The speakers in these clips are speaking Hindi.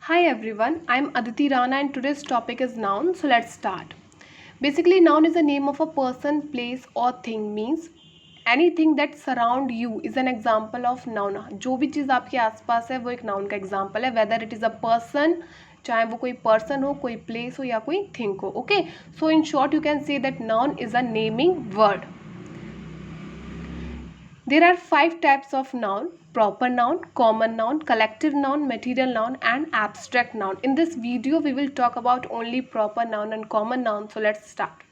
Hi everyone, I'm Aditi Rana and today's topic is noun. So let's start. Basically, noun is a name of a person, place or thing. Means anything that surround you is an example of noun. जो भी चीज़ आपके आसपास है वो एक noun का example है. Whether it is a person, चाहे वो कोई person हो, कोई place हो या कोई thing हो. Okay. So in short, you can say that noun is a naming word. There are 5 types of noun: proper noun, common noun, collective noun, material noun and abstract noun. In this video we will talk about only proper noun and common noun. So let's start.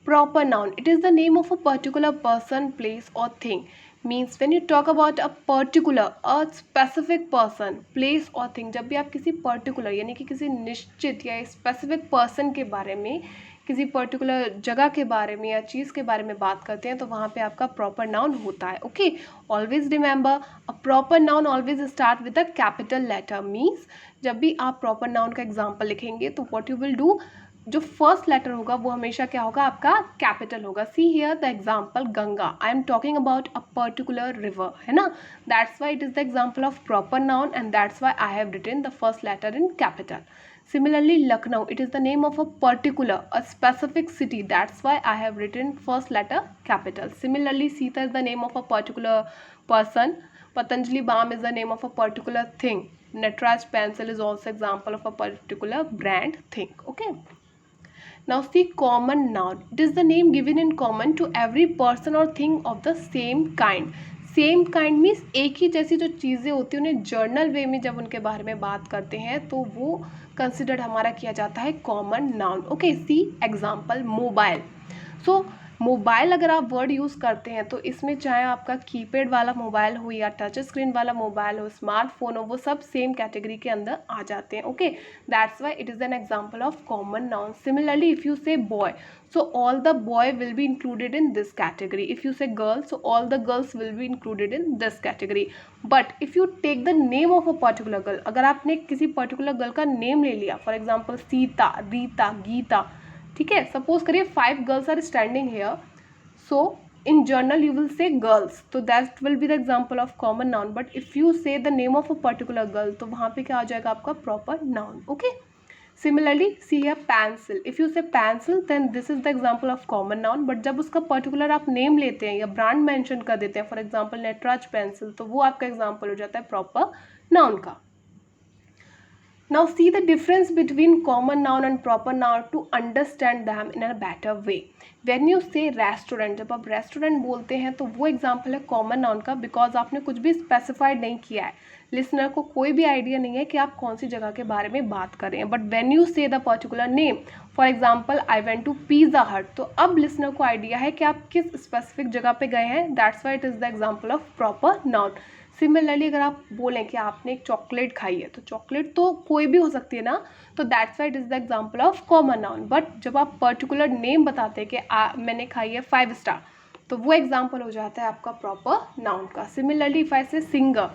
Proper noun, it is the name of a particular person, place or thing. Means when you talk about a particular, a specific person, place or thing, जब भी आप किसी particular यानी कि किसी निश्चित या specific person के बारे में, किसी पर्टिकुलर जगह के बारे में या चीज़ के बारे में बात करते हैं तो वहाँ पे आपका प्रॉपर नाउन होता है. Okay, always remember a proper noun always start with a capital letter. Means जब भी आप प्रॉपर नाउन का एग्जांपल लिखेंगे तो व्हाट यू विल डू, जो फर्स्ट लेटर होगा वो हमेशा क्या होगा, आपका कैपिटल होगा. See here the example Ganga. I am talking about a particular river, है ना. That's why it is the example of proper noun and that's why I have written the first letter in capital. Similarly, Lucknow, it is the name of a particular, a specific city. That's why I have written first letter capital. Similarly, Sita is the name of a particular person. Patanjali Balm is the name of a particular thing. Natraj pencil is also example of a particular brand thing. Okay. Now see common noun. It is the name given in common to every person or thing of the same kind. Same kind means एक ही जैसी जो चीज़ें होती हैं उन्हें जर्नल वे में जब उनके बारे में बात करते हैं तो वो कंसिडर्ड हमारा किया जाता है कॉमन नाउन. ओके, सी एग्जांपल मोबाइल. सो मोबाइल अगर आप वर्ड यूज़ करते हैं तो इसमें चाहे आपका कीपैड वाला मोबाइल हो या टच स्क्रीन वाला मोबाइल हो, स्मार्टफोन हो, वो सब सेम कैटेगरी के अंदर आ जाते हैं. Okay, that's why it is an example of common noun. Similarly if you से boy, so all the boy will be included in this category. If you say girl, so all the girls will be included in this category. But if you take the name of a particular girl, अगर आपने किसी particular girl का name ले लिया, for example सीता, रीता, गीता, ठीक है, सपोज करिए 5 girls are standing here, so in general you will say girls, so that will be the example of common noun. But if you say the name of a particular girl, तो वहाँ पे क्या आ जाएगा आपका proper noun. Okay. Similarly, see here pencil. If you say pencil, then this is the example of common noun. But जब उसका particular आप name लेते हैं या brand mention कर देते हैं, for example Natraj pencil, तो वो आपका example हो जाता है proper noun का. Now see the difference between common noun and proper noun to understand them in a better way. When you say restaurant, जब आप restaurant बोलते हैं तो वो example है common noun का, because आपने कुछ भी specified नहीं किया है. लिसनर को कोई भी आइडिया नहीं है कि आप कौन सी जगह के बारे में बात कर रहे हैं. But when you say the particular name, for example I went to Pizza Hut, तो अब लिसनर को आइडिया है कि आप किस स्पेसिफिक जगह पे गए हैं. That's why it is the example of proper noun. Similarly अगर आप बोलें कि आपने एक चॉकलेट खाई है, तो चॉकलेट तो कोई भी हो सकती है ना, तो that's why it is the example of common noun. But जब आप पर्टिकुलर नेम बताते हैं कि मैंने खाई है 5 स्टार, तो वो एग्जाम्पल हो जाता है आपका प्रॉपर नाउन का. सिमिलरली इफ आई से singer,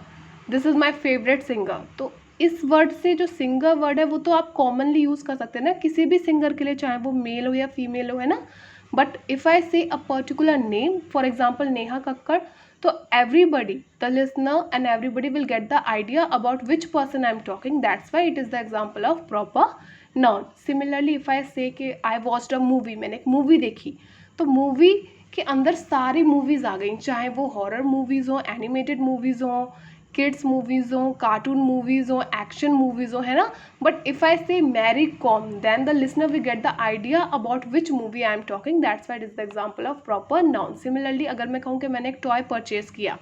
this is my favourite singer, तो इस वर्ड से जो सिंगर वर्ड है वो तो आप कॉमनली यूज़ कर सकते हैं ना किसी भी सिंगर के लिए, चाहे वो मेल हो या फीमेल हो, है ना. But if I say a particular name, for example Neha Kakkar, तो everybody, the listener and everybody will get the idea about which person I am talking. That's why it is the example of proper noun. Similarly if I say कि आई वॉच्ड अ मूवी, मैंने एक मूवी देखी, तो मूवी के अंदर सारी मूवीज़ आ गई, चाहे वो हॉरर मूवीज़ हों, एनिमेटेड मूवीज़ हों, किड्स मूवीज़ हों, कार्टून मूवीज़ हों, एक्शन मूवीज़ हों, है ना. But if I say Mary Kom, then the listener will get the idea about which movie I am talking. That's why it is the example of proper noun. Similarly अगर मैं कहूँ कि मैंने एक टॉय परचेज़ किया,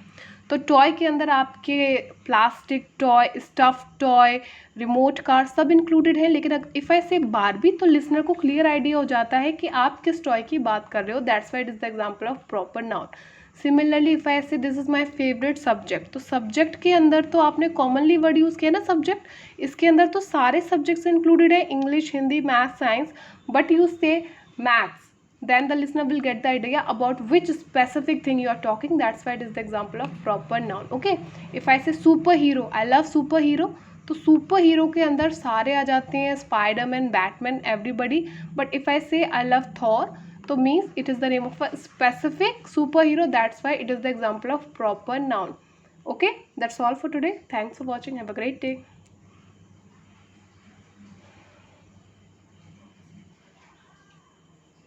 तो टॉय के अंदर आपके plastic toy, stuff toy, remote car सब इंक्लूडेड है. लेकिन इफ़ आई से बारबी, तो लिसनर को क्लियर आइडिया हो जाता है कि आप किस टॉय की बात कर रहे हो. That's why it is the example of proper noun. Similarly if I say this is my favourite subject, तो सब्जेक्ट के अंदर तो आपने कॉमनली वर्ड यूज़ किया ना सब्जेक्ट, इसके अंदर तो सारे सब्जेक्ट्स इंक्लूडेड है, English, Hindi, math, science. But you से maths, then the listener will get the idea about which specific thing you are talking. That's why it is the example of proper noun. Okay, if I say superhero, I love superhero, तो सुपर हीरो के अंदर सारे आ जाते हैं, Spiderman, Batman, everybody. But if I से आई लव थॉर, तो means it is the name of a specific super hero. That's why it is the example of proper noun. Okay, that's all for today. Thanks for watching. Have a great day.